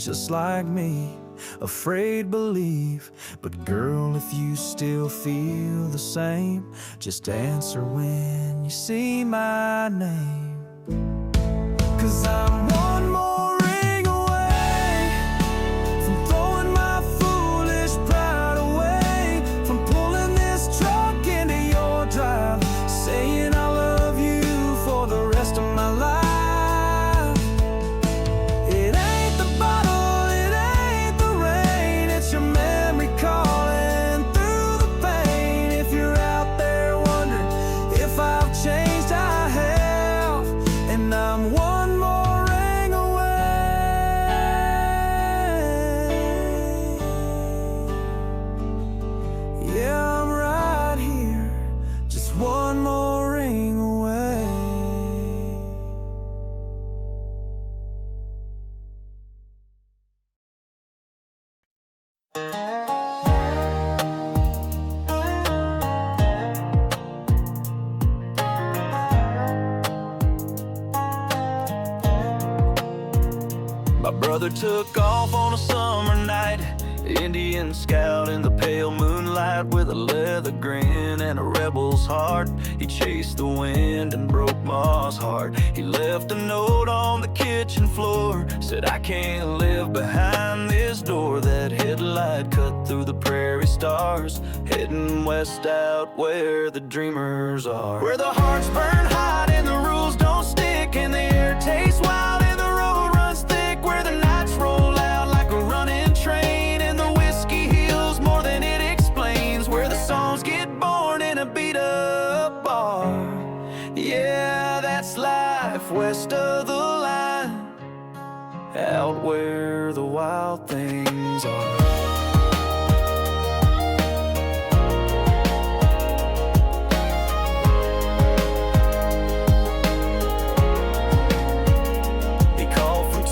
just like me, afraid believe. But girl, if you still feel the same, just answer when you see my name. 'Cause I'm one more ring away from throwing my foolish pride away, from pulling this truck into your drive, saying I love you for the rest of my life. It ain't the bottle, it ain't the rain, it's your memory calling through the pain. If you're out there wondering if I've changed, I have, and I'm one more ring away. Yeah, I'm right here, just one more ring away. My brother took off on a summer night, Indian scout in the pale moonlight, with a leather grin and a rebel's heart. He chased the wind and broke Ma's heart. He left a note on the kitchen floor, said I can't live behind this door. That headlight cut through the prairie stars, heading west out where the dreamers are, where the hearts burn hot and the rules don't stick, and the air tastes wild and the road runs thick, where the nights roll out like a running train, and the whiskey heals more than it explains, where the songs get born in a beat-up bar. Yeah, that's life west of the line, out where the wild things are.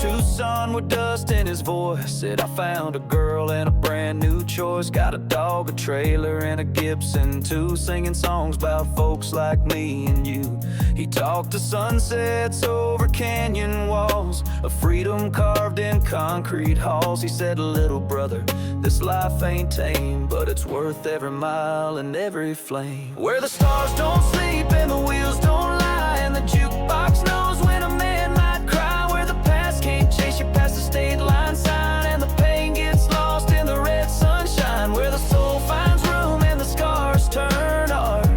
Tucson with dust in his voice, said I found a girl and a brand new choice. Got a dog, a trailer, and a Gibson too, singing songs about folks like me and you. He talked to sunsets over canyon walls, a freedom carved in concrete halls. He said, little brother, this life ain't tame, but it's worth every mile and every flame, where the stars don't sleep and the wheels don't lie, and the jukebox knows when a man might cry, where the past can't chase you past the state line sign, and the pain gets lost in the red sunshine, where the soul finds room and the scars turn art.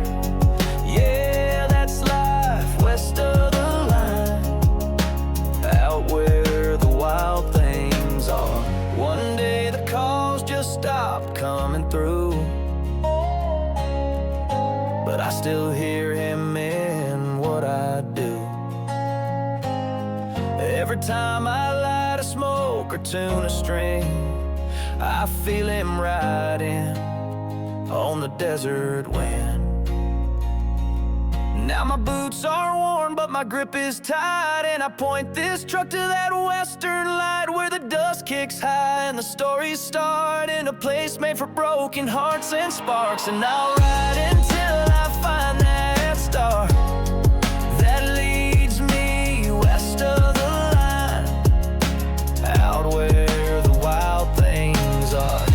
Yeah, that's life west of the line, out where the wild things are. One day the calls just stopped coming through, but I still hear him in what I do. Every time I light a smoke or tune a string, I feel him riding on the desert wind. Now my boots are worn, but my grip is tight, and I point this truck to that western light, where the dust kicks high and the stories start, in a place made for broken hearts and sparks. And I'll ride until I find that star that leads me west of the line, out where the wild things are.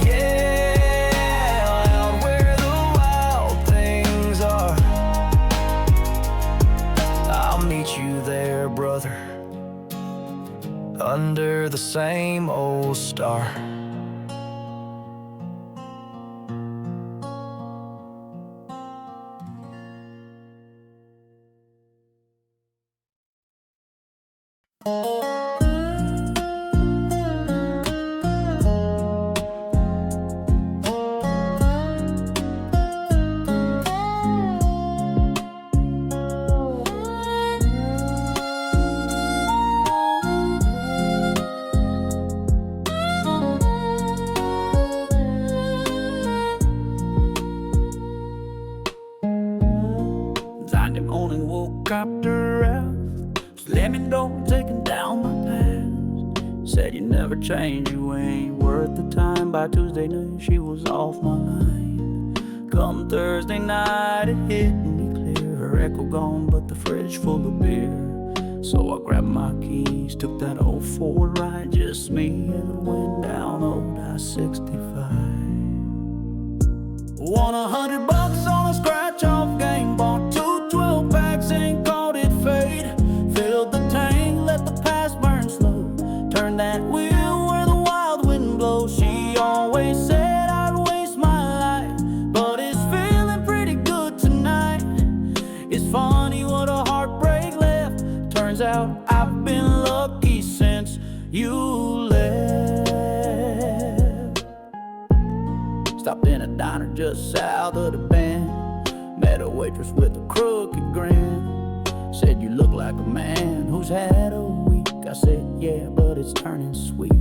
Yeah, out where the wild things are. I'll meet you there, brother, under the same old star. Sunday morning, woke up to rest, slamming doors, taking down my pants. Said you never change, you ain't worth the time. By Tuesday night, she was off my mind. Come Thursday night, it hit me clear. Her echo gone, but the fridge full of beer. So Grabbed my keys, took that old Ford ride, just me and the wind down old I-65. Won $100 on a scratch-off game, bought 2 12-packs and called it fate. Filled the tank, let the past burn slow, turned that wheel where the wild wind blows. She always said I'd waste my life, but it's feeling pretty good tonight. It's funny what a heartbreak left. Turns out I've been lucky since you left. Stopped in a diner just south of the Bend, met a waitress with a crooked grin. Said, you look like a man who's had a week. I said, yeah, but it's turning sweet.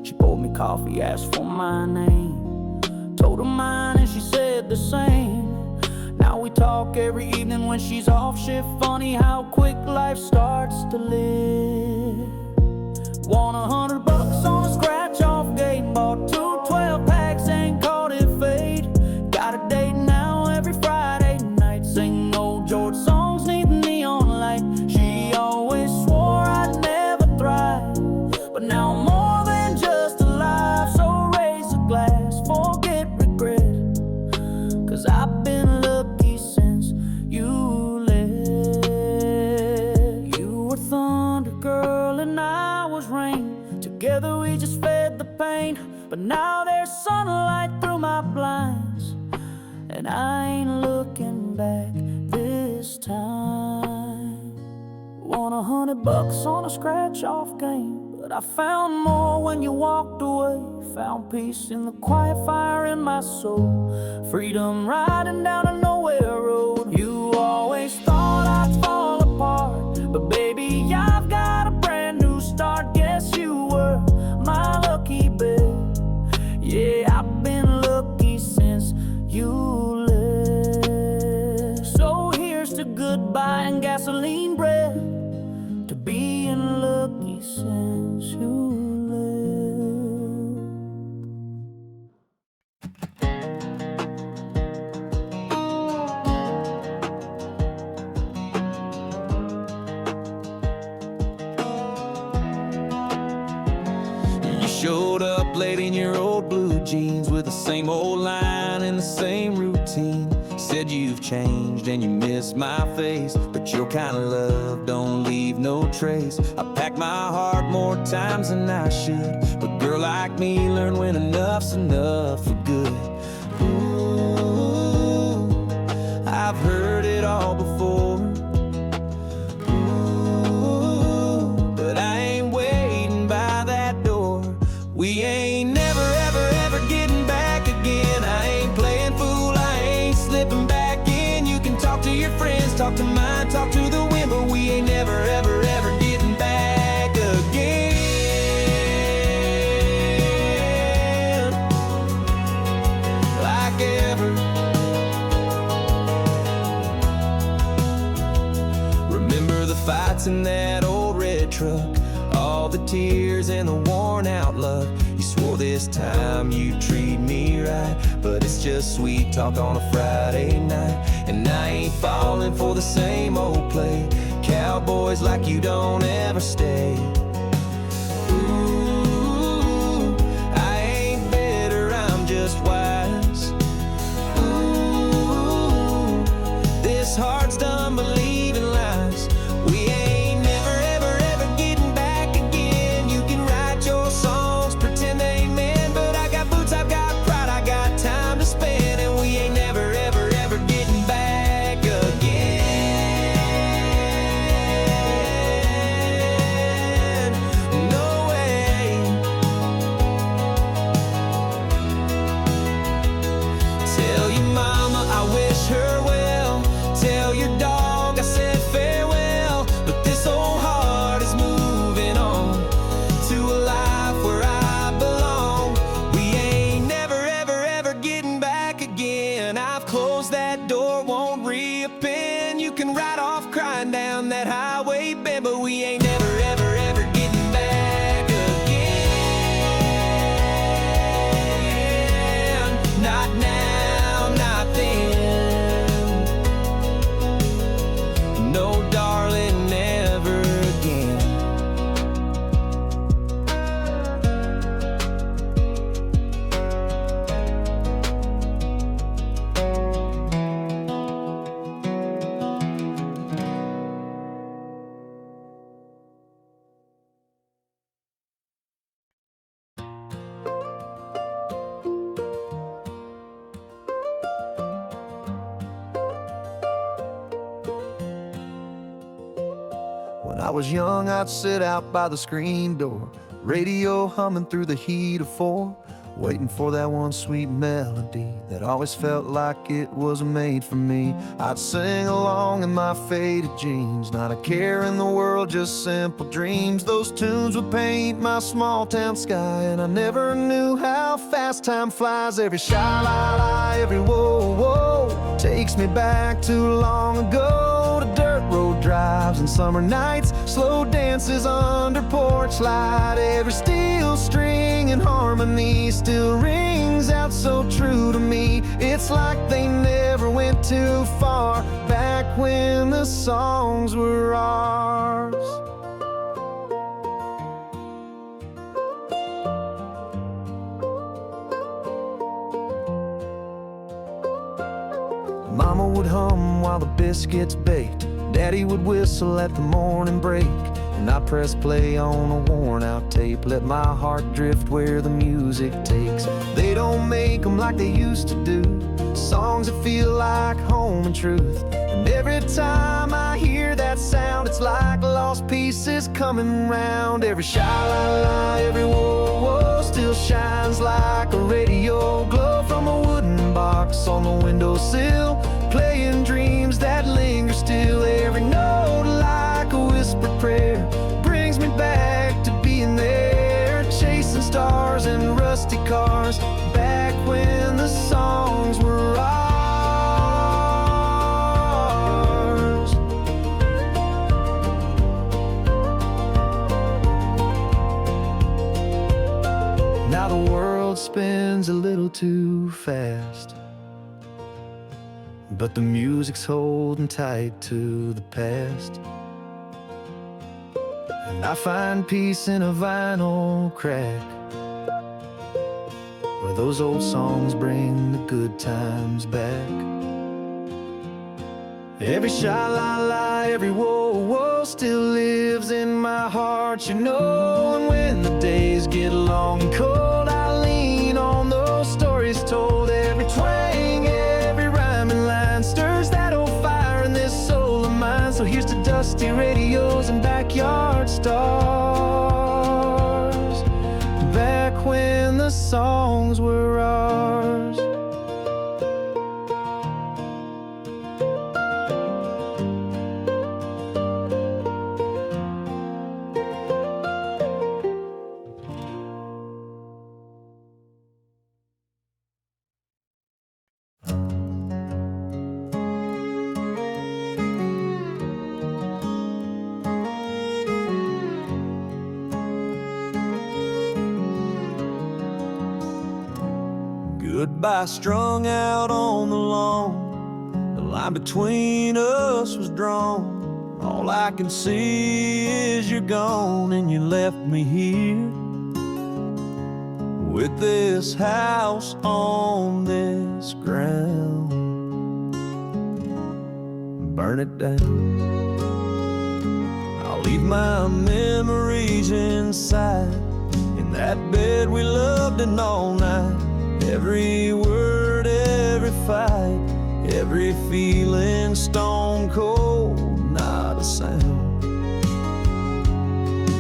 She poured me coffee, asked for my name, told her mine and she said the same. Now we talk every evening when she's off shift. Funny how quick life starts to live. Won $100 on a scratch-off game, bought 2 12-packs and called it fate. Got a date now every Friday night, sing old George songs neath the neon light. She always swore I'd never thrive, but now I'm more than just alive. So raise a glass, forget regret, 'cause I've been lucky since you left. You were thunder, girl, and I was rain. Together we just fed the pain, but now there's sunlight through my blinds, and I ain't looking back this time. Won $100 on a scratch-off game, but I found more when you walked away. Found peace in the quiet fire in my soul, freedom riding down a nowhere road. You always thought I'd fall apart, but baby, I've got a brand new start. Guess you were my lucky bet. Yeah, I've been lucky since you left. So here's to goodbye and gasoline breath, to being lucky since you showed up late in your old blue jeans, with the same old line and the same routine. Said you've changed and you miss my face, but your kind of love don't leave no trace. I packed my heart more times than I should, but girl like me learn when enough's enough for good. Ooh, I've heard it all before. Ooh, but I ain't waiting by that door. We ain't never, ever, ever getting back again. I ain't playing fool, I ain't slipping back in. You can talk to your friends, talk to mine, talk to the wind, but we ain't never, ever, ever getting back again. Like ever. Remember the fights in that old red truck, all the tears and the worn out luck. You swore this time you'd treat me right, but it's just sweet talk on a Friday night. And I ain't falling for the same old play, cowboys like you don't ever stay. Ooh, I ain't bitter, I'm just wise. Ooh, this heart's done believing lies. We ain't never, ever, ever getting back again. You can write your songs, pretend they ain't meant, but I got boots, I've got pride, I got time to spend, and we ain't never, ever, ever getting back again. I was young, I'd sit out by the screen door, radio humming through the heat of 4, waiting for that one sweet melody that always felt like it was made for me. I'd sing along in my faded jeans, not a care in the world, just simple dreams. Those tunes would paint my small town sky, and I never knew how fast time flies. Every sha-la-la, every whoa-whoa takes me back too long ago, to dirt road drives and summer nights, slow dances under porch light. Every steel string in harmony still rings out so true to me. It's like they never went too far, back when the songs were ours. Mama would hum while the biscuits baked, Daddy would whistle at the morning break, and I press play on a worn-out tape, let my heart drift where the music takes. They don't make them like they used to do, songs that feel like home and truth. And every time I hear that sound, it's like lost pieces coming round. Every sha-la-la, every whoa-whoa still shines like a radio glow from a wooden box on the windowsill, playing dreams that linger still. Every note like a whispered prayer brings me back to being there, chasing stars and rusty cars, back when the songs were ours. Now the world spins a little too fast, but the music's holding tight to the past. And I find peace in a vinyl crack, where those old songs bring the good times back. Every sha-la-la, every whoa-whoa still lives in my heart, you know. And when the days get long and cold, I lean on those stories told. Every twang, every rhyming line stirs that old fire in this soul of mine. So here's to dusty radios and backyard stars, back when the songs were ours. Goodbye strung out on the lawn, the line between us was drawn. All I can see is you're gone, and you left me here with this house on this ground. Burn it down. I'll leave my memories inside, in that bed we loved in all night. Every word, every fight, every feeling stone cold, not a sound.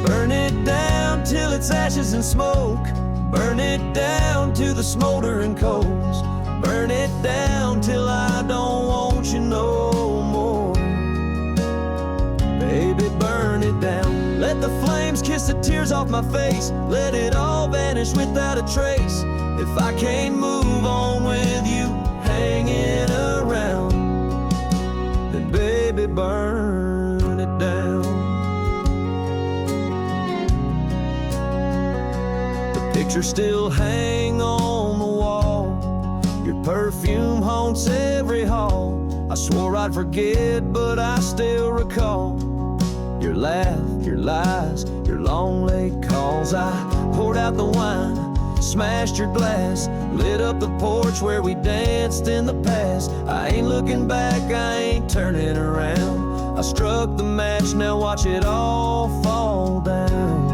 Burn it down till it's ashes and smoke. Burn it down to the smoldering coals. Burn it down till I don't want you no more. Baby, burn it down. Let the flames kiss the tears off my face. Let it all vanish without a trace. If I can't move on with you hanging around, then baby, burn it down. The pictures still hang on the wall. Your perfume haunts every hall. I swore I'd forget, but I still recall your laugh, your lies, your long late calls. I poured out the wine, smashed your glass, lit up the porch where we danced in the past. I ain't looking back, I ain't turning around. I struck the match, now watch it all fall down.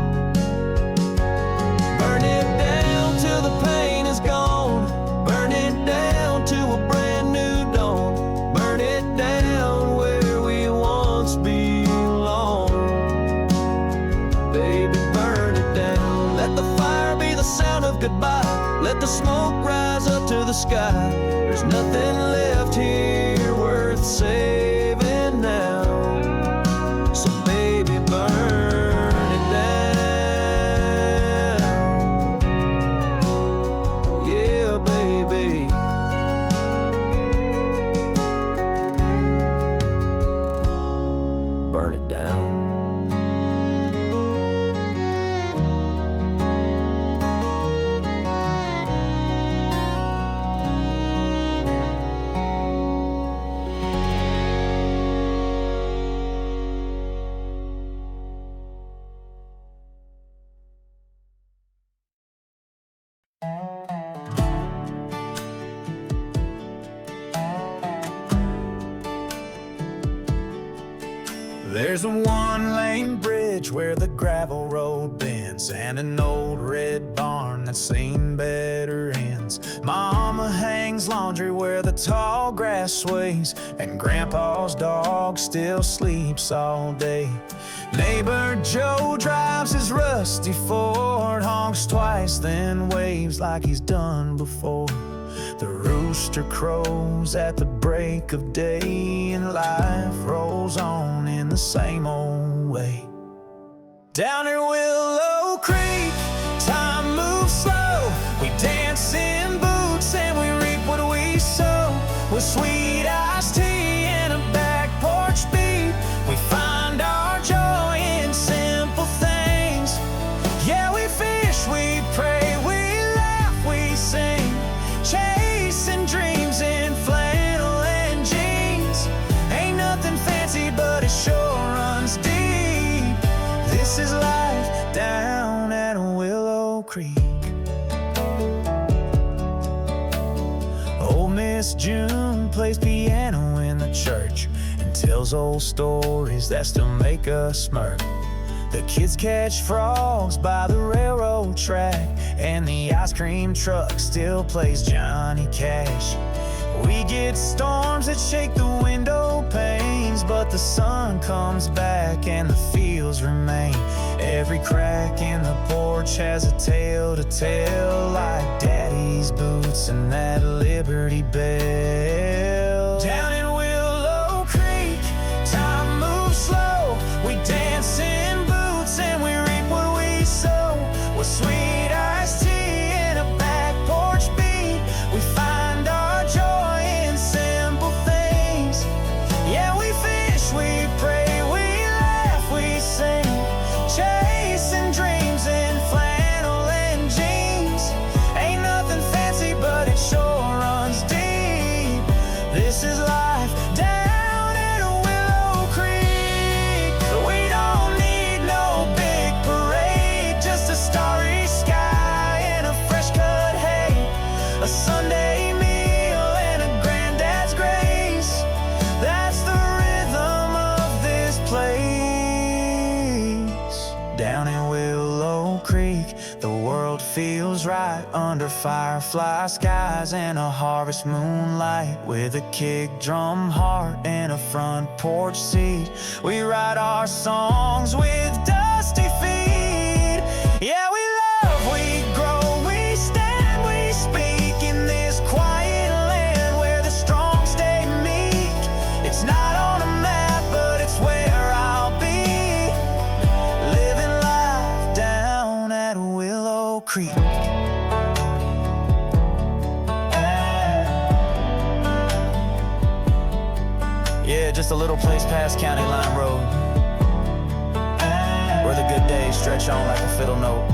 Burn it down till the pain is gone. Burn it down to a brand new dawn. Burn it down where we once belonged. Baby, burn it down. Let the fire be the sound of goodbye. Let the smoke rise up to the sky. There's nothing left here worth saving now. So baby, burn it down. Yeah, baby. Burn it down. There's a one-lane bridge where the gravel road bends, and an old red barn that's seen better ends. Mama hangs laundry where the tall grass sways, and Grandpa's dog still sleeps all day. Neighbor Joe drives his rusty Ford, honks twice, then waves like he's done before. The rooster crows at the break of day, and life rolls on in the same old way. Down at Willow Creek, time moves slow. We dance in boots and we reap what we sow. With sweet iced tea and a back porch beat, we find our joy in simple things. Yeah, we fish, we pray, we laugh, we sing, chasing dreams in flannel and jeans. Ain't nothing fancy, but it sure runs deep. This is life down at Willow Creek. Old Miss June plays piano in the church and tells old stories that still make us smirk. The kids catch frogs by the railroad track, and the ice cream truck still plays Johnny Cash. We get storms that shake the window panes, but the sun comes back and the fields remain. Every crack in the porch has a tale to tell, like Daddy's boots and that Liberty Bell. Down in Willow Creek, time moves slow. We dance in boots and we reap what we sow. With sweet iced tea and a back porch beat, we find our joy in simple things. Yeah, we fish, we pray, we laugh, we sing, chasing dreams in flannel and jeans. Ain't nothing fancy, but it sure runs deep. This is life down at Willow Creek. We don't need no big parade, just a starry sky and a fresh cut hay, a Sunday meal and a granddad's grace. That's the rhythm of this place. Down in Willow Creek, the world feels right under firefly skies and a harvest moonlight. With a kick drum heart and a front porch seat, we write our songs with dusty feet. Yeah, we love, we grow, we stand, we speak in this quiet land where the strong stay meek. It's not on a map, but it's where I'll be, living life down at Willow Creek. Yeah, just a little place past County Line Road, where the good days stretch on like a fiddle note.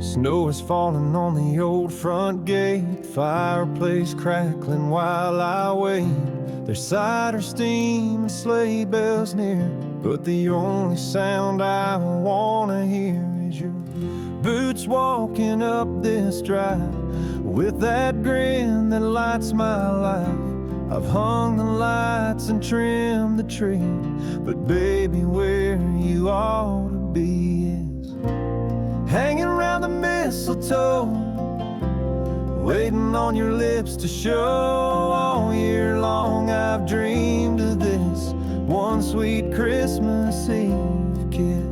Snow is falling on the old front gate, fireplace crackling while I wait. There's cider steam and sleigh bells near, but the only sound I wanna hear is your boots walking up this drive, with that grin that lights my life. I've hung the lights and trimmed the tree, but baby, where you ought to be is hanging around the mistletoe, waiting on your lips to show. All year long I've dreamed of this one sweet Christmas Eve kiss.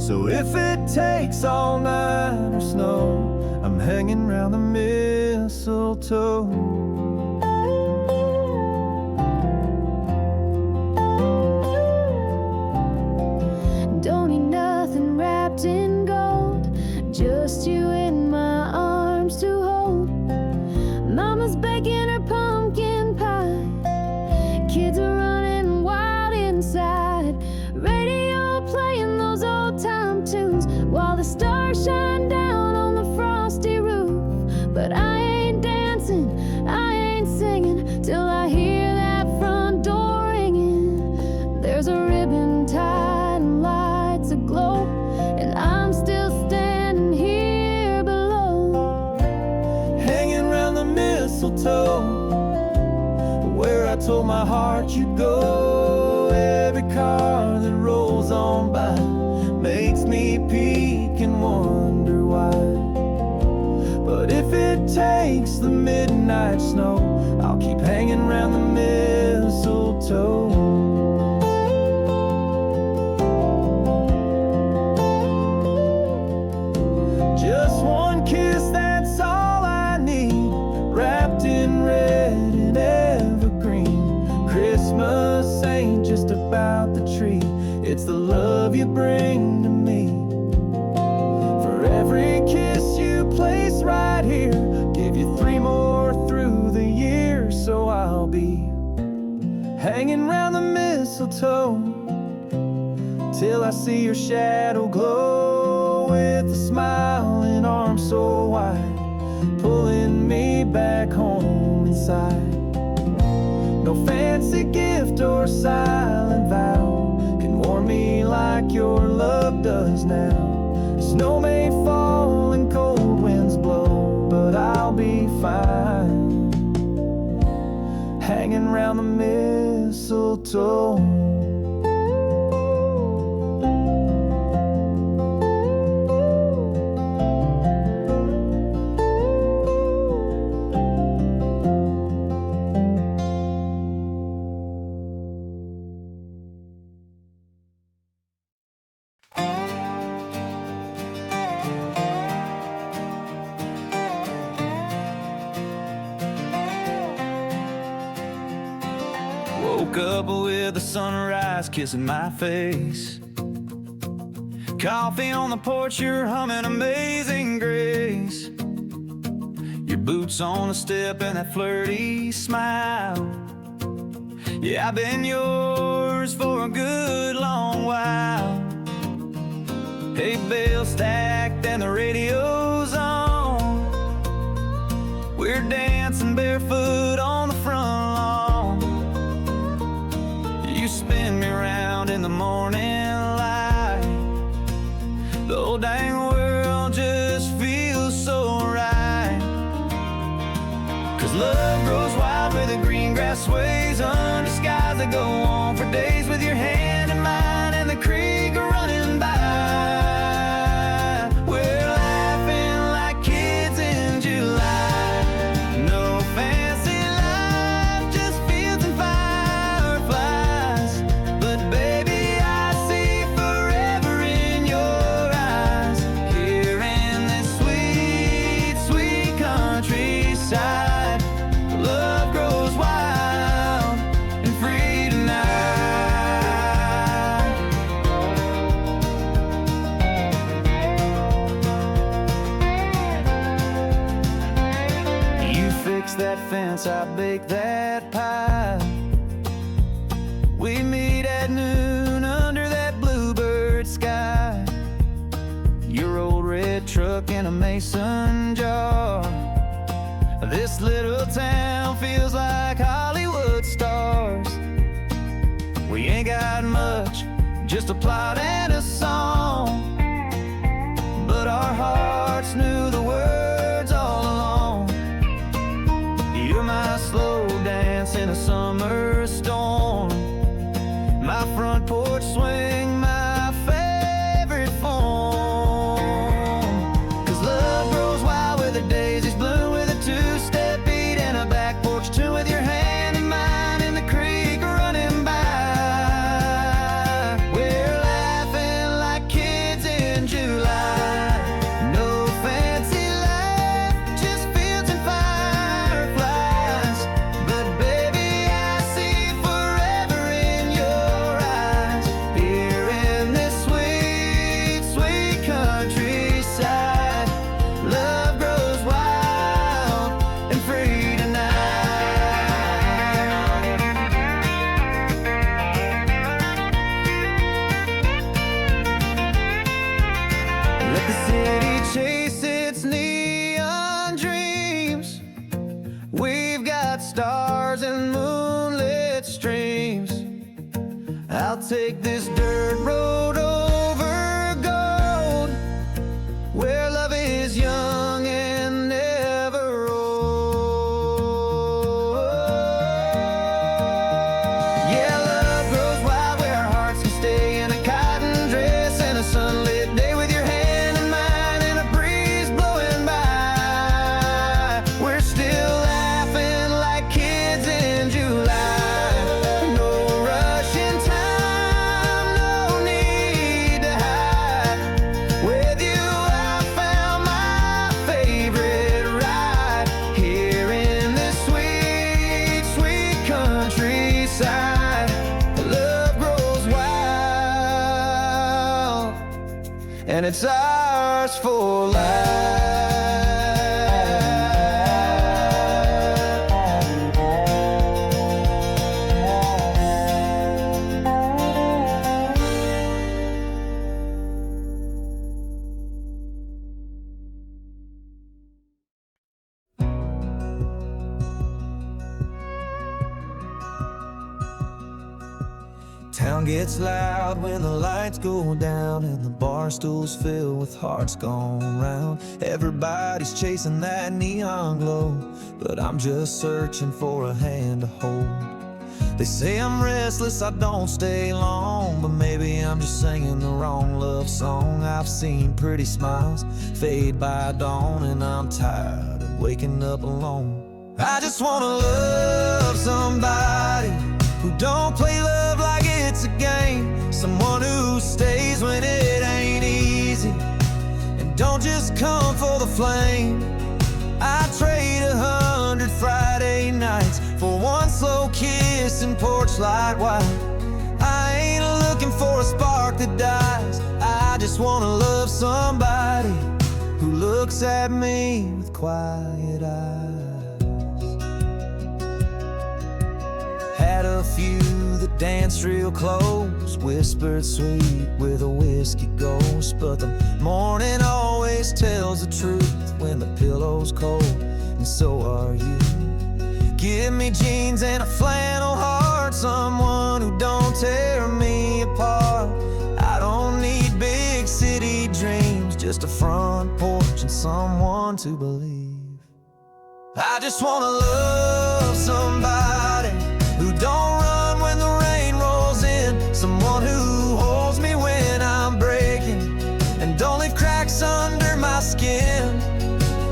So if it takes all night or snow, I'm hanging around the mistletoe. Don't need nothing wrapped in gold, just you in my arms to hold. Mama's baking her pumpkin pie, kids are running wild inside, radio playing those old time tunes while the stars shine down on the frosty roof. But I ain't dancing, I ain't singing till I hear that front door ringing. There's a ribbon tied and lights aglow, and I'm still standing here below, Hanging around the mistletoe, where I told my heart you'd go. Every car that rolls on by makes me peek and wonder why. But if it takes the midnight snow, I'll keep hanging around the mistletoe. Just one kiss, that's all I need, wrapped in red and evergreen. Christmas ain't just about the tree, it's the love you bring to me. For every kiss you place right here, give you 3 more through the year. So I'll be hanging round the mistletoe till I see your shadow glow, with a smile and arms so wide, pulling me back home inside. No fancy gift or silent vow can warm me like your love does now. Snow may fall and cold winds blow, but I'll be fine, hanging round the mistletoe. Woke up with the sunrise kissing my face. Coffee on the porch, you're humming Amazing Grace. Your boots on the step and that flirty smile. Yeah, I've been yours for a good long while. Hay bales stacked and the radio's on. We're dancing barefoot on the front lawn. You spin me around in the morning light. The whole dang world just feels so right. 'Cause love grows wild where the green grass sways under skies that go on for days, with your hand in mine and the creek running by. We're laughing like kids in July. No fancy life, just fields and fireflies. But baby, I see forever in your eyes, here in this sweet, sweet countryside. Love grows wild and free tonight. You fix that fence, I bake that pie. We meet at noon under that bluebird sky. Your old red truck in a mason jar. This little town feels like Hollywood stars. We ain't got much, just a plot and a song, but our hearts knew the words all along. You're my slow down dance in a summer storm. My front porch swing, my favorite form. 'Cause love grows wild where the daisies bloom, with a two-step beat and a back porch tune, with your hand in mine in the creek running by. We're laughing like kids in July. No fancy life, just fields and fireflies. But baby, I see forever in your eyes. Here in this sweet, sweet countryside, love grows wild and free tonight. Let the city chase its neon dreams. We've got stars and moonlit streams. I'll take this dirt road over gold, where love is young and never old. Yeah, love grows wild where our hearts can stay in a cotton dress and a sunlit day, with your hand in mine and a breeze blowing by. We're still laughing like kids in July. No rush in time, no need to hide. With you I found my favorite ride. Here in this sweet, sweet countryside, love grows wild, and it's ours for Town gets loud when the lights go down and the bar stools fill with hearts gone round. Everybody's chasing that neon glow, but I'm just searching for a hand to hold. They say I'm restless, I don't stay long, but maybe I'm just singing the wrong love song. I've seen pretty smiles fade by dawn, and I'm tired of waking up alone. I just wanna love somebody who don't play love like it's a game, someone who stays when it ain't easy and don't just come for the flame. I trade 100 Friday nights for one slow kiss and porch light white. I ain't looking for a spark that dies, I just wanna love somebody who looks at me with quiet eyes. Had a few that danced real close, whispered sweet with a whiskey ghost, but the morning always tells the truth when the pillow's cold, and so are you. Give me jeans and a flannel heart, someone who don't tear me apart. I don't need big city dreams, just a front porch and someone to believe. I just wanna love somebody who don't run when the rain rolls in, someone who holds me when I'm breaking and don't leave cracks under my skin.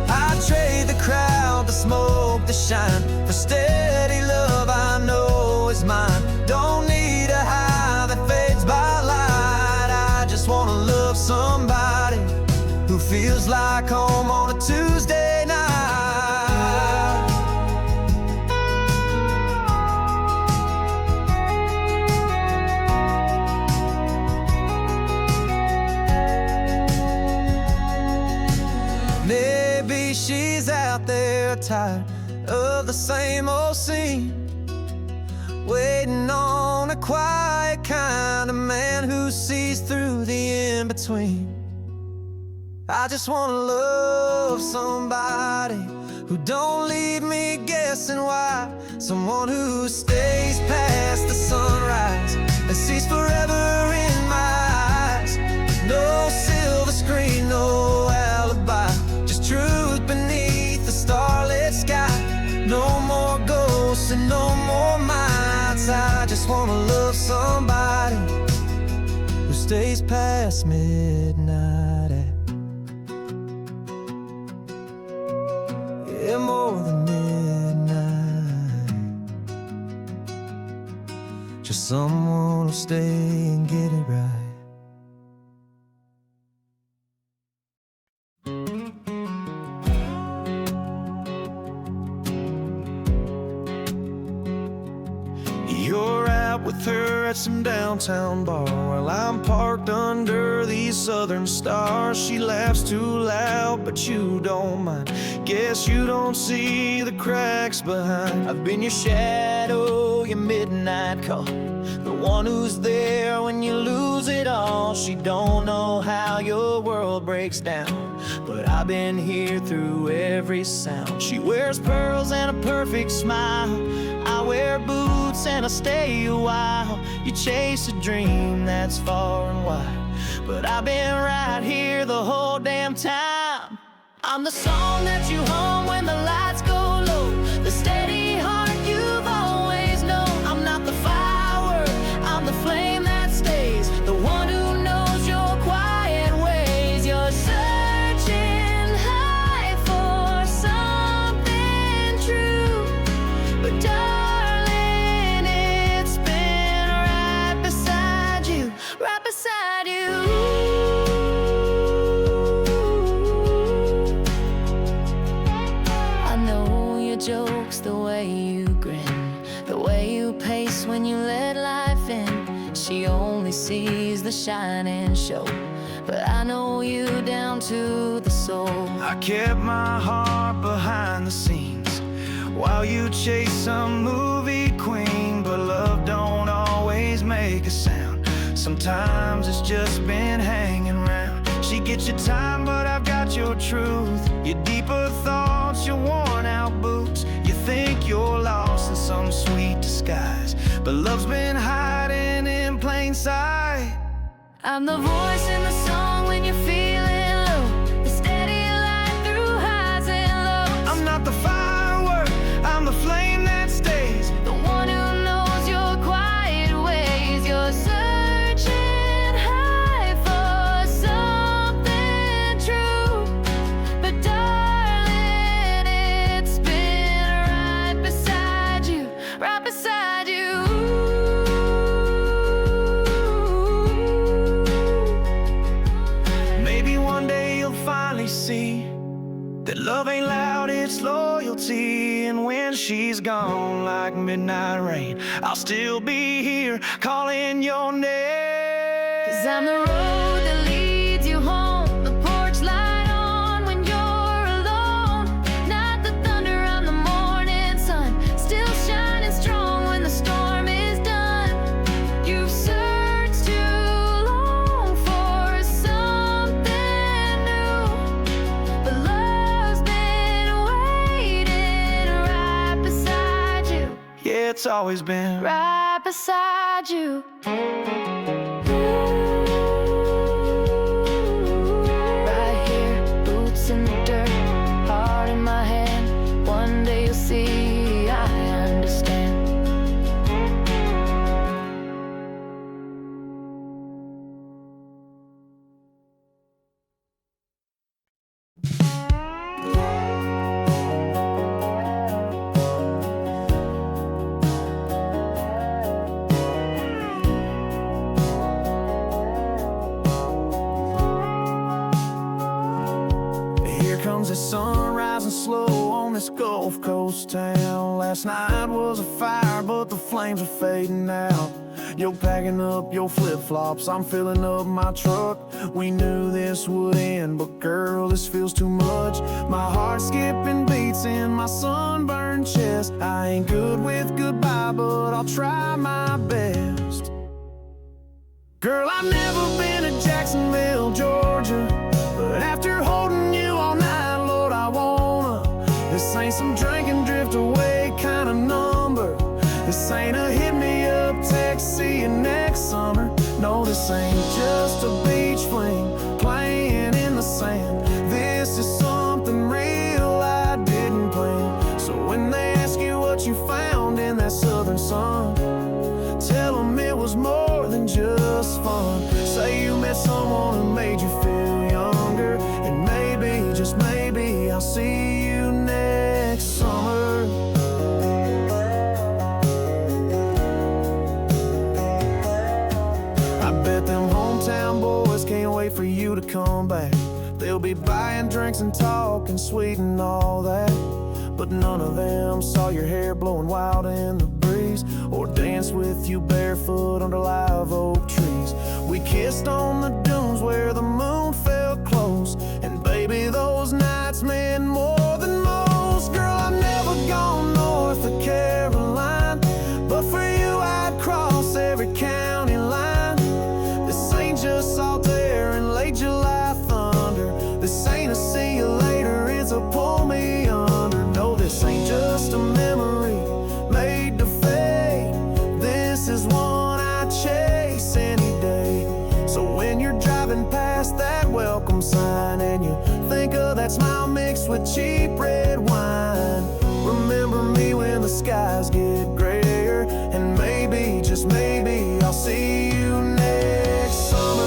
I trade the crowd, the smoke, the shine for steady love I know is mine. Don't need a high that fades by light, I just wanna love somebody who feels like home on a Tuesday night. Maybe she's out there tired of the same old scene, waiting on a quiet kind of man who sees through the in-between. I just wanna love somebody who don't leave me guessing why, someone who stays past the sunrise and sees forever in my eyes. No silver screen, no alibi, just truth beneath the starlit sky. No more ghosts and no more I just wanna love somebody who stays past midnight. Yeah, more than midnight. Just someone who'll stay and get it right. You're out with her at some downtown bar while I'm parked under these southern stars. She laughs too loud, but you don't mind. Guess you don't see the cracks behind. I've been your shadow, your midnight call, the one who's there when you lose it all. She don't know how your world breaks down, but I've been here through every sound. She wears pearls and a perfect smile. I wear boots and I stay a while. You chase a dream that's far and wide, but I've been right here the whole damn time. I'm the song that you hum when the lights go low, the steady heart you've always known. I'm not the firework, I'm the flame that stays, the one who knows your quiet ways. You're searching high for something true, but darling, it's been right beside you, right beside you. Jokes, the way you grin, the way you pace when you let life in. She only sees the shine and show, but I know you down to the soul. I kept my heart behind the scenes while you chase some movie queen, but love don't always make a sound. Sometimes it's just been hanging around. She gets your time, but I've got your truth, your deeper thoughts, your worn out boots. You think you're lost in some sweet disguise, but love's been hiding in plain sight. I'm the voice in the song when you're feeling low, the steady light through highs and lows. I'm not the firework, I'm the flame that stays, the one who knows your quiet ways. You're searching high for something true, but darling, it's been right beside you, right beside you. Maybe one day you'll finally see that love ain't loud, it's loyalty. And when she's gone like midnight rain, I'll still be here calling your name. 'Cause I'm the road that leads you home, the porch light on when you're alone. Not the thunder on the morning sun, still shining strong when the storm is done. You've searched too long for something new, but love's been waiting right beside you. Yeah, it's always been right beside you. Right here, boots in the dirt, heart in my hand. One day you'll see I understand. Here comes the sun rising slow on this Gulf Coast town. Last night was a fire, but the flames are fading out. You're packing up your flip-flops, I'm filling up my truck. We knew this would end, but girl, this feels too much. My heart's skipping beats in my sunburned chest. I ain't good with goodbye, but I'll try my best. Girl, I've never been to Jacksonville, Georgia, but after holding you all night, Lord, I wanna. This ain't some drink and drift away kind of number. This ain't a hit me up text, see you next summer. No, this ain't just a beach fling playing in the sand. This is something real I didn't plan. So when they ask you what you found in that southern sun, come back. They'll be buying drinks and talking sweet and all that, but none of them saw your hair blowing wild in the breeze, or dance with you barefoot under live oak trees. We kissed on the dunes where the moon fell close, and baby, those nights meant more than most. Girl, I've never gone north of Caroline, but for you I'd cross every county line. This ain't just salt air and late July thunder. This ain't a see you later, it's a pull me under. No, this ain't just a memory made to fade. This is one I chase any day. So when you're driving past that welcome sign and you think of that smile mixed with cheap red wine, remember me when the skies get grayer, and maybe, just maybe, I'll see you next summer.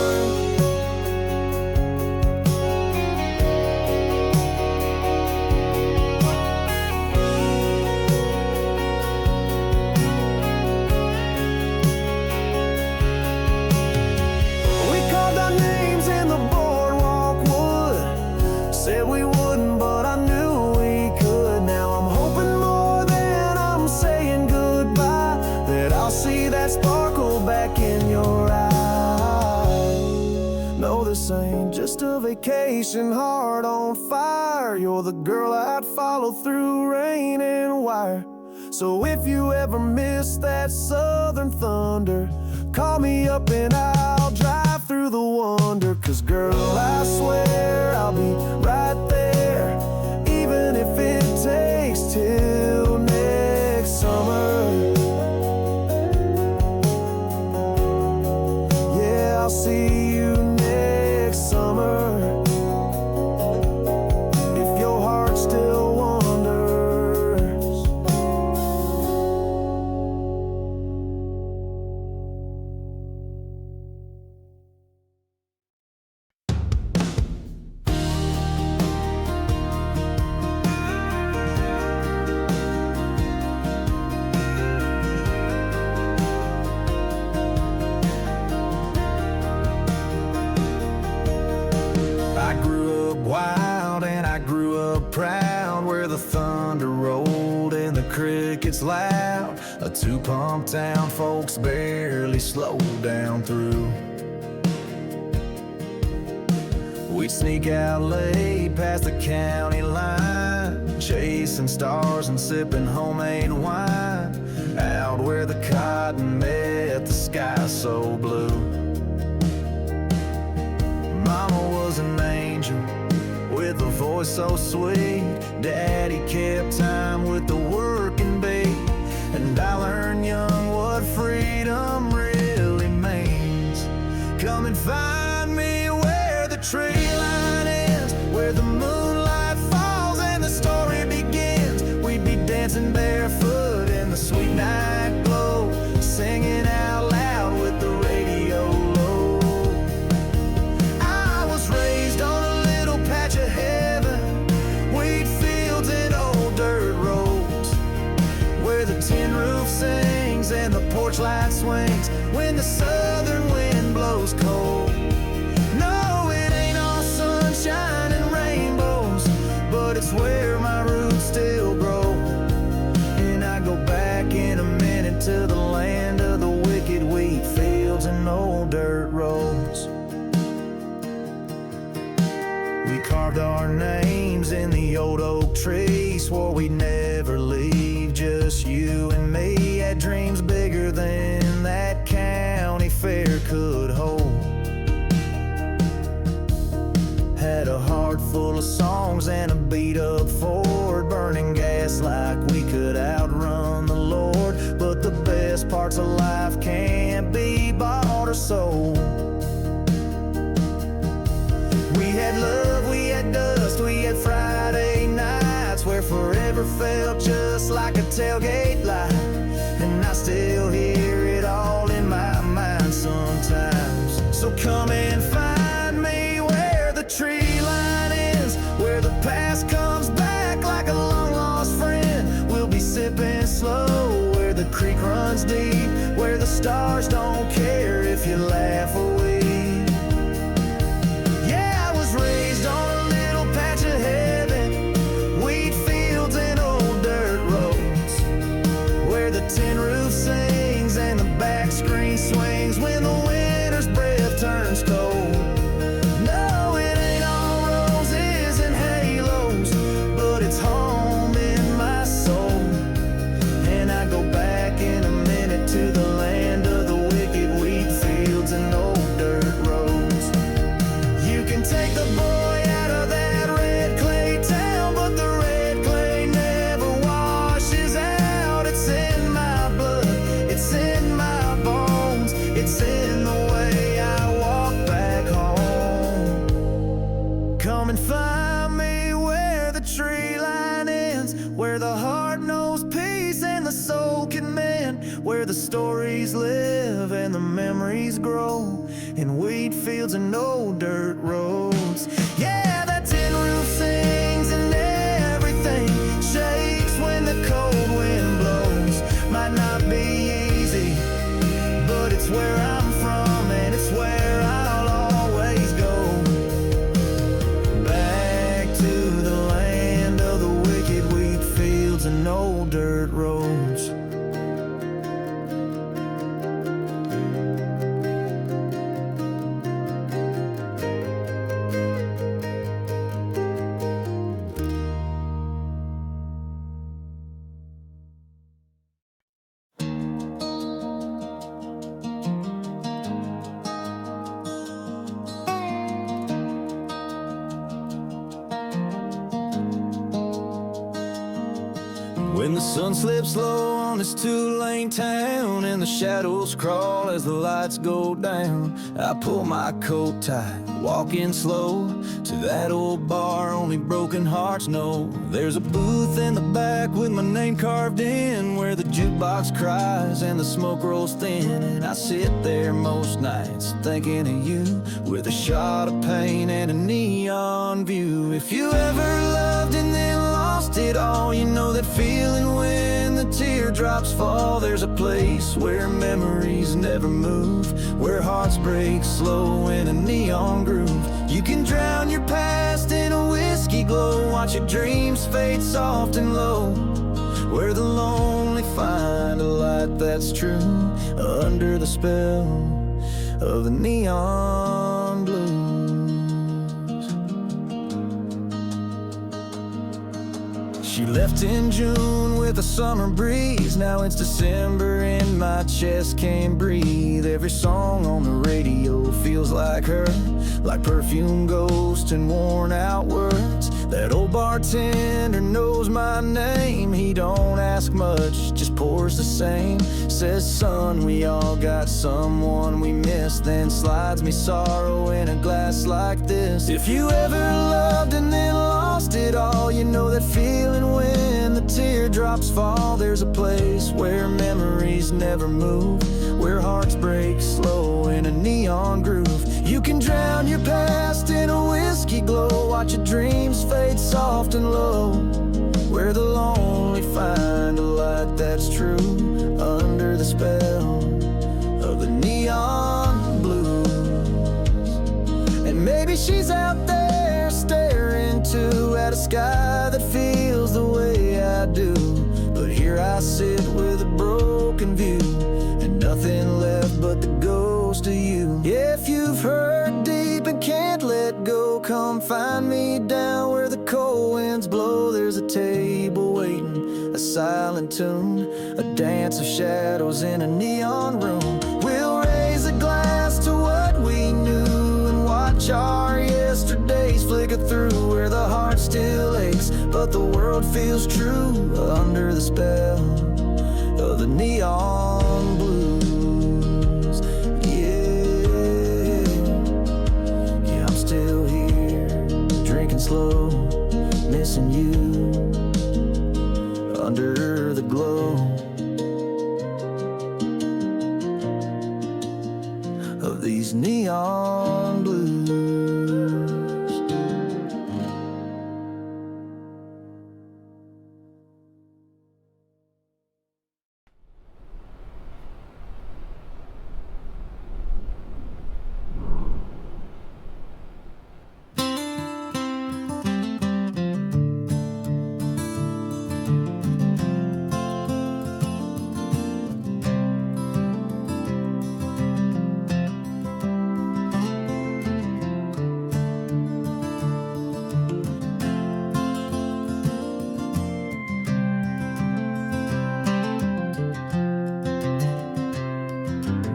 This ain't just a vacation, heart on fire. You're the girl I'd follow through rain and wire. So if you ever miss that southern thunder, call me up and I'll drive through the wonder. 'Cause girl, I swear I'll be right there, even if it takes till next summer. Yeah, I'll see you summer, if your heart still wanders. Wild and I grew up proud, where the thunder rolled and the crickets loud. A two-pump town folks barely slowed down through. We'd sneak out late past the county line, chasing stars and sipping homemade wine, out where the cotton met the sky so blue. Mama was an angel with a voice so sweet. Daddy kept time with the working bee, and I learned young what freedom really means. Come and find me where the tree line ends, where the moonlight falls and the story begins. We'd be dancing barefoot in the sweet night glow, singing out loud with the radio low. I was raised on a little patch of heaven, wheat fields and old dirt roads, where the tin roof sings and the porch light swings when the southern wind blows cold. No, it ain't all sunshine and rainbows, but it's where my roots still grow. And I go back in a minute to the land of the wicked wheat fields and old dirt roads. We carved our names in the old oak tree, swore we'd never leave, just you and me. Had dreams bigger than that county fair could hold. Had a heart full of songs and a beat-up Ford, burning gas like we could outrun the Lord. But the best parts of life can't be bought or sold. We had love, we had dust, we had Friday nights where forever felt just like a tailgate light. And I still hear it all in my mind sometimes. So come and find me where the tree line ends, where the past comes back like a long lost friend. We'll be sipping slow, where the creek runs deep, where the stars don't care if you laugh or weep. Yeah, tin roof sings and the back screen swings when the winter's breath turns cold. No, it ain't all roses and halos, but it's home in my soul. And I go back in a minute to the land of the wicked wheat fields and old dirt roads. You can take the boy out of that red clay town, but the red clay never washes out. It's in my blood, it's in my bones, it's in the way I walk back home. Come and find me where the tree line ends, where the heart knows peace and the soul can mend, where the stories live and the memories grow in wheat fields and old dirt roads. Yeah, that tin roof sings and everything shakes when the cold wind blows. Might not be easy, but it's where I'm from and it's where I'll always go. Back to the land of the wicked wheat fields and old dirt roads. When the sun slips low on this two-lane town and the shadows crawl as the lights go down, I pull my coat tight, walking slow to that old bar only broken hearts know. There's a booth in the back with my name carved in, where the jukebox cries and the smoke rolls thin. And I sit there most nights thinking of you, with a shot of pain and a neon view. If you ever loved and then lost it all, you know that feeling when the teardrops fall. There's a place where memories never move, where hearts break slow in a neon groove. You can drown your past in a whiskey glow, watch your dreams fade soft and low, where the lonely find a light that's true, under the spell of the neon blues. She left in June with a summer breeze. Now it's December and my chest can't breathe. Every song on the radio feels like her, like perfume, ghost, and worn out words. That old bartender knows my name. He don't ask much, just pours the same. Says, son, we all got someone we miss, then slides me sorrow in a glass like this. If you ever loved and then lost it all, you know that feeling when the teardrops fall. There's a place where memories never move, where hearts break slow in a neon groove. You can drown your past in a whiskey glow, watch your dreams fade soft and low, where the lonely find a light that's true, under the spell of the neon blues. And maybe she's out there staring too at a sky that feels the way I do, but here I sit with a broken view and nothing left but the ghost of you. If you've hurt deep and can't let go, come find me down where the cold winds blow. There's a table waiting, a silent tune, a dance of shadows in a neon room. We'll raise a glass to what we knew and watch our yesterdays flicker through, where the heart still aches but the world feels true, under the spell of the neon blues. Yeah, I'm still here, drinking slow, missing you, under the glow of these neon blues.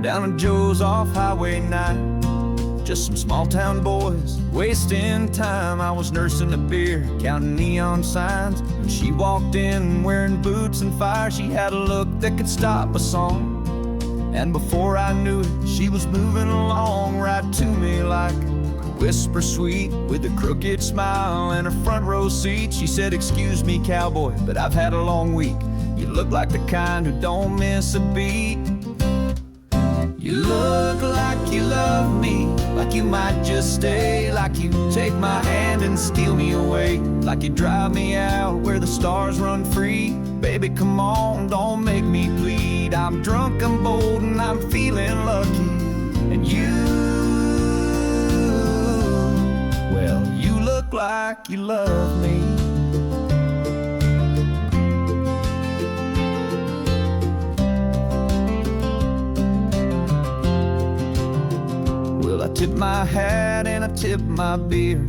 down to Joe's off Highway 9. Just some small town boys wasting time. I was nursing a beer, counting neon signs. When she walked in wearing boots and fire, she had a look that could stop a song. And before I knew it, she was moving along right to me like a whisper sweet, with a crooked smile and a front row seat. She said, "Excuse me, cowboy, but I've had a long week. You look like the kind who don't miss a beat. You look like you love me, like you might just stay, like you take my hand and steal me away, like you drive me out where the stars run free. Baby, come on, don't make me bleed. I'm drunk, I'm bold, and I'm feeling lucky. And you, well, you look like you love me." Well, I tipped my hat and I tipped my beer.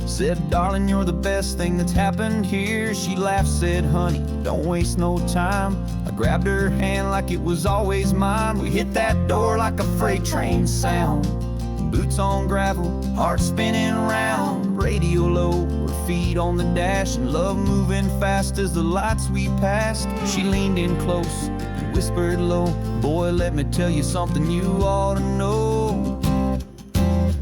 Said, "Darling, you're the best thing that's happened here." She laughed, said, "Honey, don't waste no time." I grabbed her hand like it was always mine. We hit that door like a freight train sound. Boots on gravel, heart spinning round. Radio low, her feet on the dash, and love moving fast as the lights we passed. She leaned in close and whispered low, "Boy, let me tell you something you ought to know.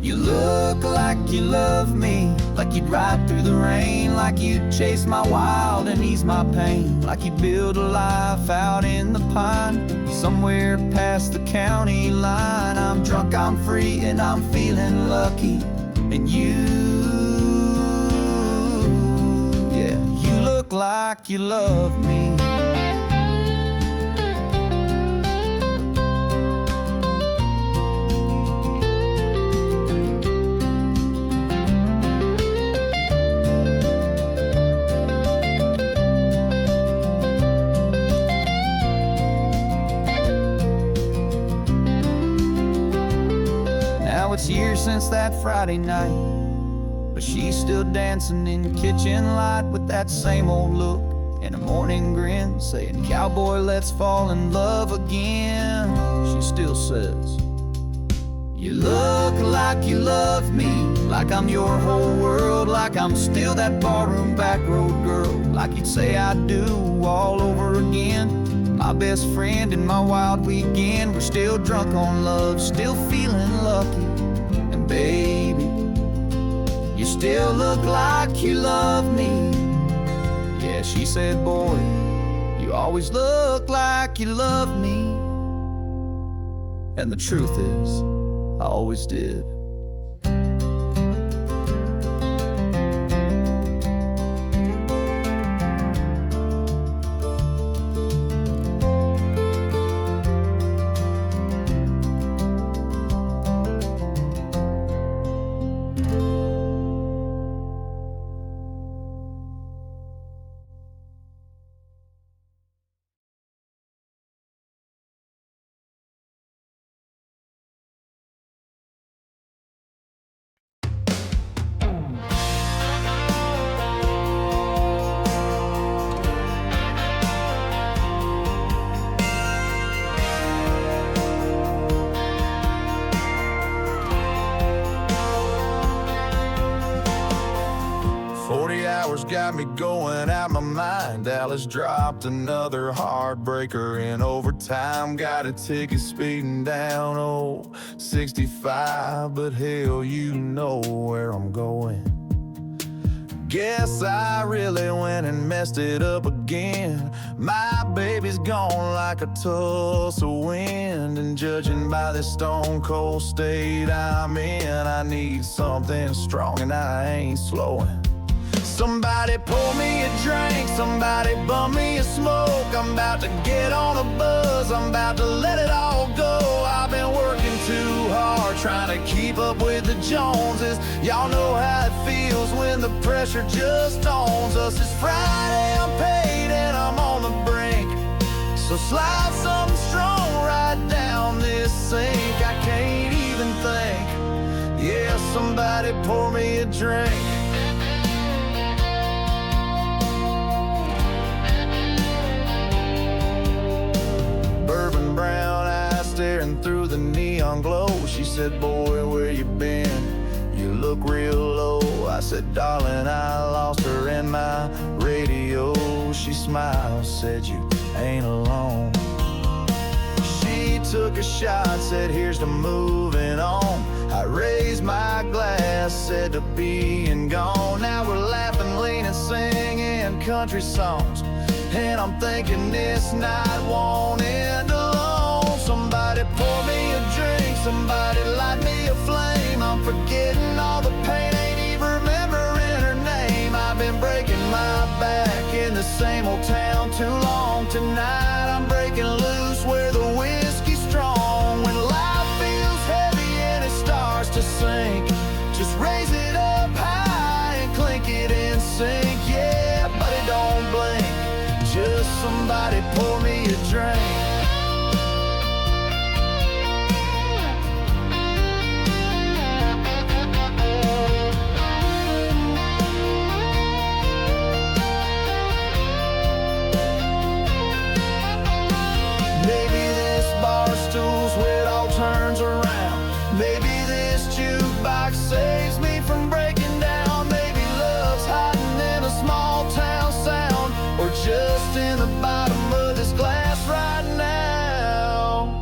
You look like you love me, like you'd ride through the rain, like you'd chase my wild and ease my pain, like you'd build a life out in the pine, somewhere past the county line. I'm drunk, I'm free, and I'm feeling lucky. And you, yeah, you look like you love me." It's years since that Friday night, but she's still dancing in the kitchen light with that same old look and a morning grin, saying, "Cowboy, let's fall in love again." She still says, "You look like you love me, like I'm your whole world, like I'm still that barroom back road girl, like you'd say I do all over again. My best friend and my wild weekend. We're still drunk on love, still feeling lucky. And baby, you still look like you love me." Yeah, she said, "Boy, you always look like you love me." And the truth is, I always did. Got me going out my mind. Dallas dropped another heartbreaker in overtime. Got a ticket speeding down, 65, but hell, you know where I'm going. Guess I really went and messed it up again. My baby's gone like a Tulsa wind, and judging by this stone cold state I'm in, I need something strong and I ain't slowing. Somebody pour me a drink, somebody bum me a smoke. I'm about to get on a buzz, I'm about to let it all go. I've been working too hard, trying to keep up with the Joneses. Y'all know how it feels when the pressure just owns us. It's Friday, I'm paid and I'm on the brink, so slide something strong right down this sink. I can't even think. Yeah, somebody pour me a drink. Bourbon brown eyes staring through the neon glow. She said, boy, where you been? You look real low. I said, darling, I lost her in my radio. She smiled, said, you ain't alone. She took a shot, said, here's to moving on. I raised my glass, said to being gone. Now we're laughing, leaning, singing country songs, and I'm thinking this night won't end alone. Somebody pour me a drink, somebody light me a flame. I'm forgetting all the pain, ain't even remembering her name. I've been breaking my back in the same old town too long. Tonight I'm breaking loose where the whiskey's strong. When life feels heavy and it starts to sink, just raise it up high and clink it in sync. Yeah, buddy, don't blink, just somebody pour me a drink. Maybe this bar stool's where it all turns around. Maybe this jukebox saves me from breaking down. Maybe love's hiding in a small town sound, or just in the bottom of this glass right now.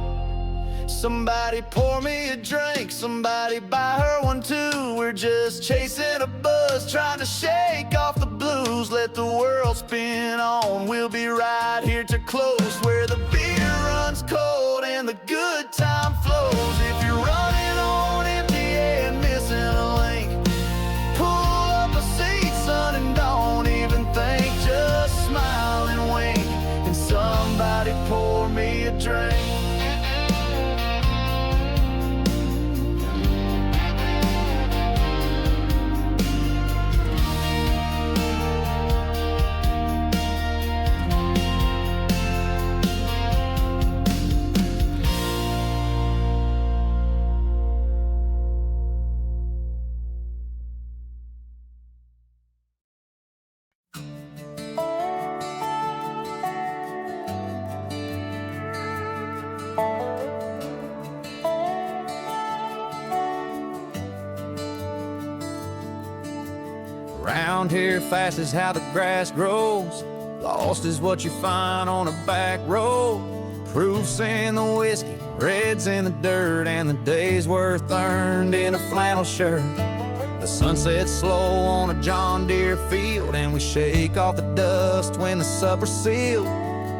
Somebody pour me a drink, somebody buy her one too. We're just chasing a buzz, trying to shake off the blues. Let the world spin on, we'll be right here to close, where the beer runs cold and the good time flows. If you're running on empty and missing a link, pull up a seat, son, and don't even think. Just smile and wink, and somebody pour me a drink. Around here, fast is how the grass grows. Lost is what you find on a back road. Proofs in the whiskey, reds in the dirt, and the day's worth earned in a flannel shirt. The sun sets slow on a John Deere field, and we shake off the dust when the supper's sealed.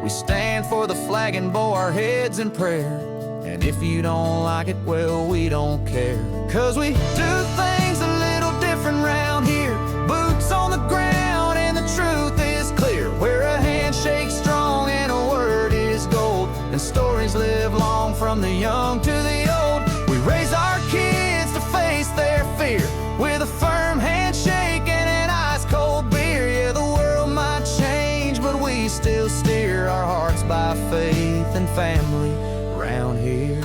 We stand for the flag and bow our heads in prayer, and if you don't like it, well, we don't care. 'Cause we do things a little different round here. Boots on the ground and the truth is clear, where a handshake's strong and a word is gold, and stories live long from the young to the old. We raise our kids to face their fear with a firm handshake and an ice-cold beer. Yeah, the world might change, but we still steer our hearts by faith and family round here.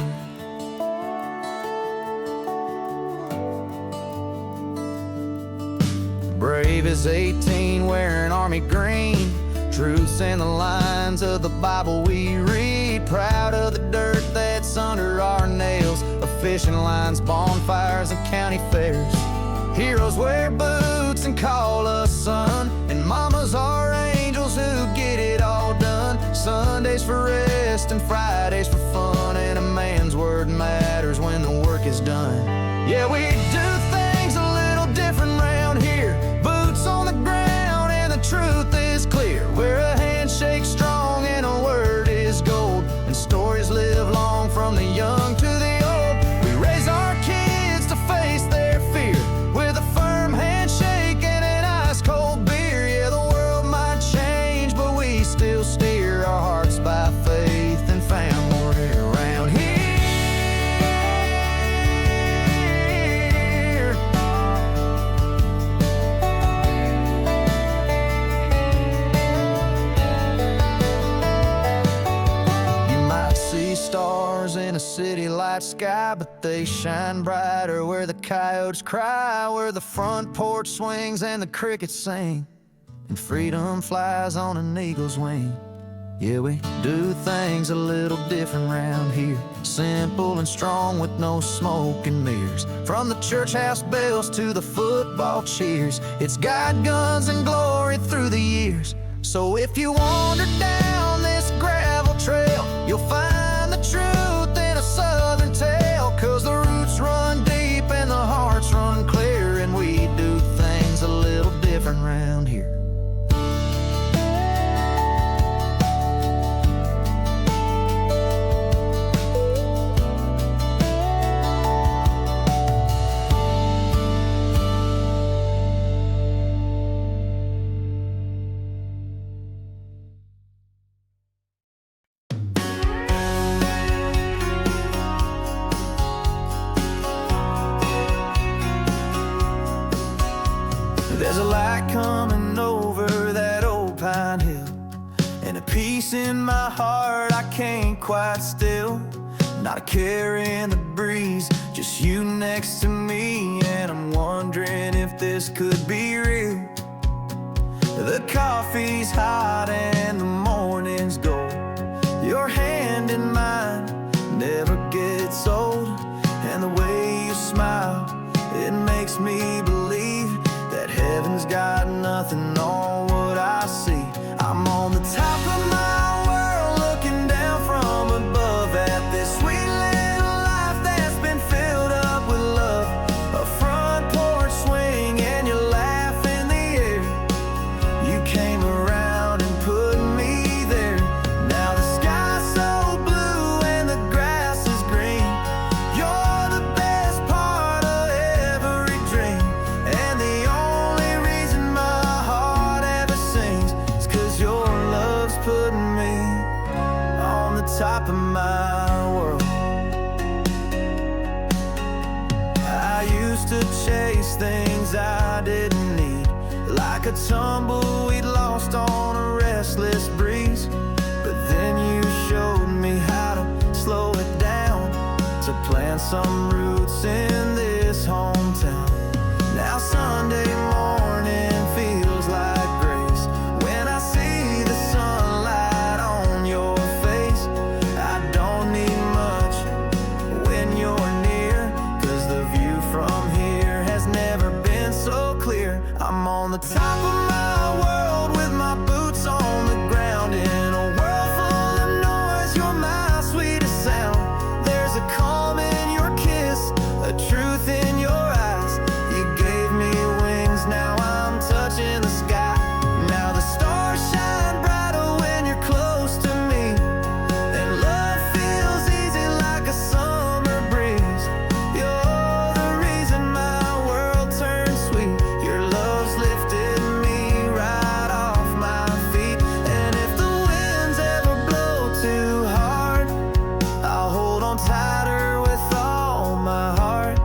Brave as 18, wearing army green. Truths in the lines of the Bible we read. Proud of the dirt that's under our nails, of fishing lines, bonfires, and county fairs. Heroes wear boots and call us son, and mamas are angels who get it all done. Sundays for rest and Fridays for fun, and a man's word matters when the work is done. Yeah, we do things a little different round here. Boots on the ground and the truth is clear, where a handshake's strong and a word is gold, and stories live long from the young to the old. We raise our kids to face their fear with a firm handshake and an ice-cold beer. Yeah, the world might change, but we still steer our hearts by faith and family around here. Stars in a city light sky, but they shine brighter where the coyotes cry, where the front porch swings and the crickets sing, and freedom flies on an eagle's wing. Yeah, we do things a little different round here. simple and strong with no smoke and mirrors. From the church house bells to the football cheers, it's got guns and glory through the years. So if you wander down this gravel trail, you'll find the truth in a southern tale. 'Cause the roots run deep and the hearts run clear, and we do things a little different around here. There's a light coming over that old pine hill, and a peace in my heart I can't quite still. Not a care in the breeze, just you next to me, and I'm wondering if this could be real. The coffee's hot and the morning's gold. Your hand in mine never gets old, and the way you smile, it makes me believe that heaven's got nothing on what I see. I'm on the top of my world, looking down from above at this sweet little life that's been filled up with love. A front porch swing and your laugh in the air. You came around and put me there. Now the sky's so blue and the grass is green. You're the best part of every dream, and the only reason my heart ever sings is 'cause your love's putting me on the top of my world. I used to chase things I didn't need, like a tumbleweed lost on a restless breeze. But then you showed me how to slow it down, to plant some roots in this hometown. Now Sunday morning feels like grace when I see the sunlight on your face. I don't need much when you're near, 'cause the view from here has never been so clear. I'm on the top of my world with my boots on the ground. In a world full of noise, you're my sweetest sound. There's a calm in your kiss, a truth in your eyes. You gave me wings, now I'm touching the sky. Now the stars shine brighter when you're close to me, and love feels easy like a summer breeze. You're the reason my world turns sweet. Your love's lifted me right off my feet. And if the winds ever blow too hard, I'll hold on tighter with all my heart.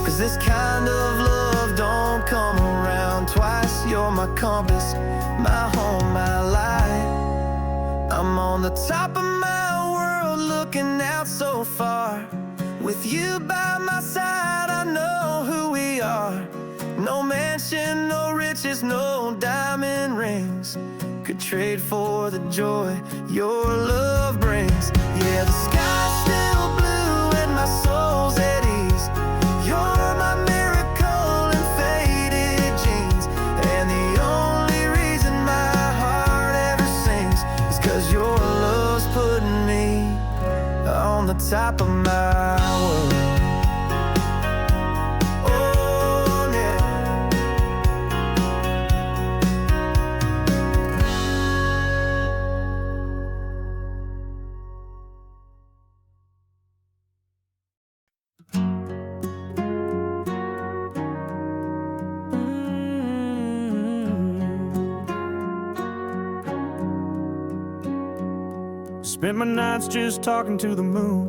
'Cause this kind of love don't come around twice. You're my compass, my home, my light. I'm on the top of my world, looking out so far. With you by my side, I know who we are. No mansion, no riches, no diamond rings could trade for the joy your love brings. Yeah, the sky's still blue and my soul's at ease. You're my miracle in faded jeans, and the only reason my heart ever sings is 'cause your love's putting me on the top of my world. Oh, yeah. Spent my nights just talking to the moon,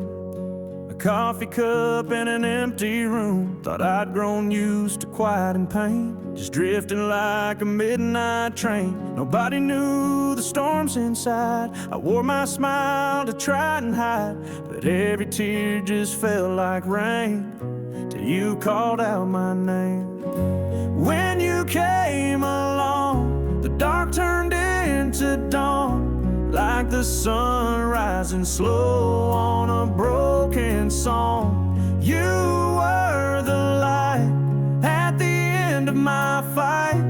a coffee cup in an empty room. Thought I'd grown used to quiet and pain, just drifting like a midnight train. Nobody knew the storms inside. I wore my smile to try and hide, but every tear just felt like rain till you called out my name. When you came along, the dark turned into dawn, like like the sun rising slow on a broken song. You were the light at the end of my fight.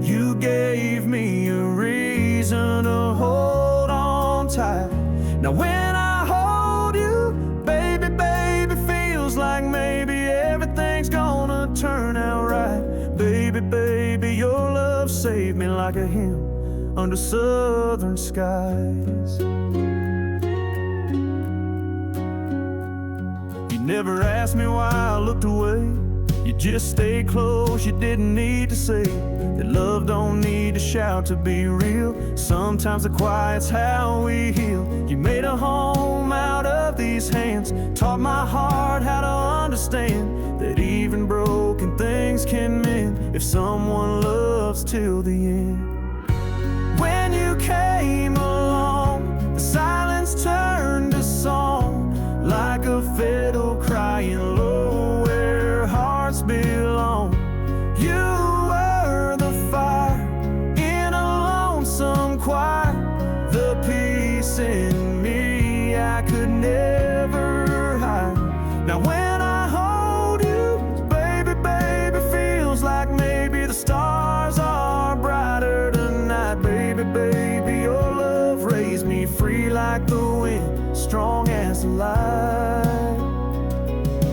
You gave me a reason to hold on tight. Now when I hold you, baby, baby, feels like maybe everything's gonna turn out right. Baby, baby, your love saved me like a hymn under southern skies. You never asked me why I looked away. You just stayed close, you didn't need to say that love don't need to shout to be real. Sometimes the quiet's how we heal. You made a home out of these hands, taught my heart how to understand that even broken things can mend if someone loves till the end. When you came along, the silence turned to song, like a fiddle crying low where hearts belong. You were the fire in a lonesome choir, the peace in me I could never hide. Now when I hold you, baby, baby, feels like maybe the stars are brighter tonight. Baby, baby, your love raised me free like the wind, strong as the light.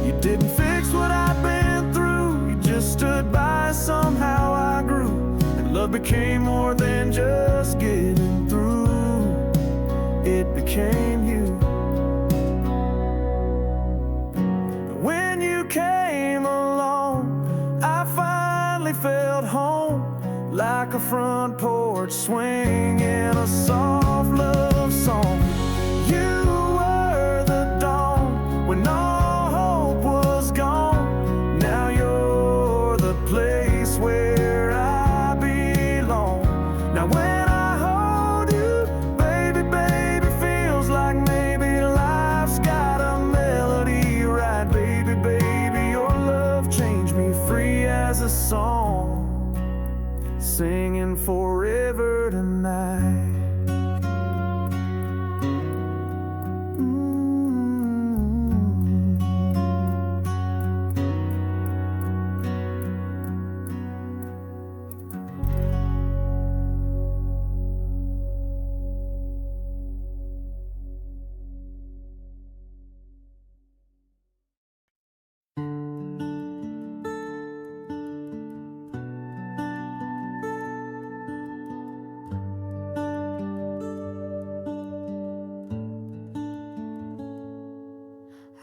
You didn't fix what I've been through, you just stood by, somehow I grew, and love became more than just getting through. It became you. When you came along, I finally felt home, like a front porch swing in a soft love song. You were the dawn when all hope was gone. Now you're the place where I belong. Now when I hold you, baby, baby, feels like maybe life's got a melody right. Baby, baby, your love changed me free as a song, singing forever tonight.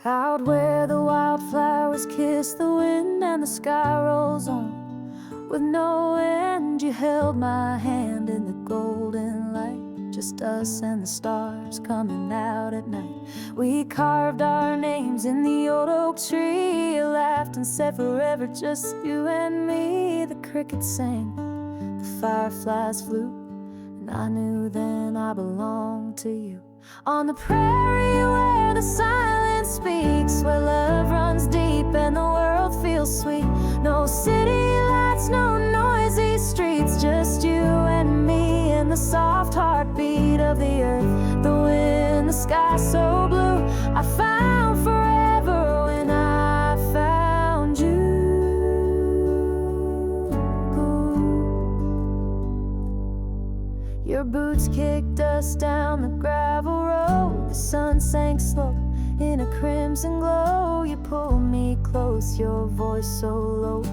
Out where the wildflowers kiss the wind and the sky rolls on with no end, you held my hand in the golden light, just us and the stars coming out at night. We carved our names in the old oak tree, you laughed and said forever, just you and me. The crickets sang, the fireflies flew, and I knew then I belonged to you. On the prairie where the silence speaks, where love runs deep and the world feels sweet. No city lights, no noisy streets, just you and me and the soft heartbeat of the earth. The wind, the sky so blue, I found forever when I found you. Your boots kicked us down the gravel road. The sun sank slow in a crimson glow. You pulled me close, your voice so low,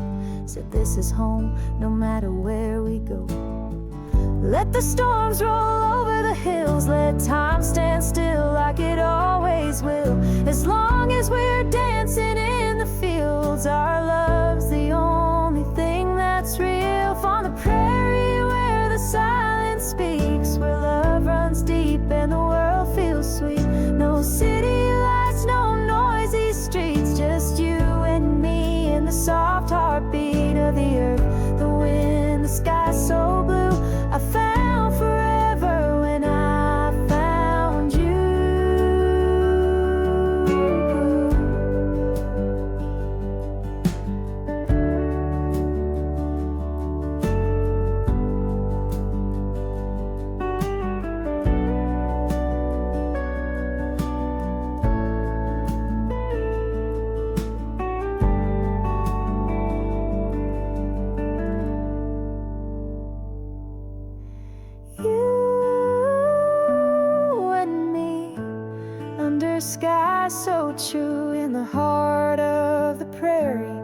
said this is home no matter where we go. Let the storms roll over the hills, let time stand still like it always will. As long as we're dancing in the fields, our love's the only thing that's real. On the prairie where the silence speaks, where love runs deep and the world feels sweet. No city lights, no noisy streets, just you and me and the soft heartbeat of the earth. The wind, the sky so blue, I found forever when I found you. sky so true in the heart of the prairie.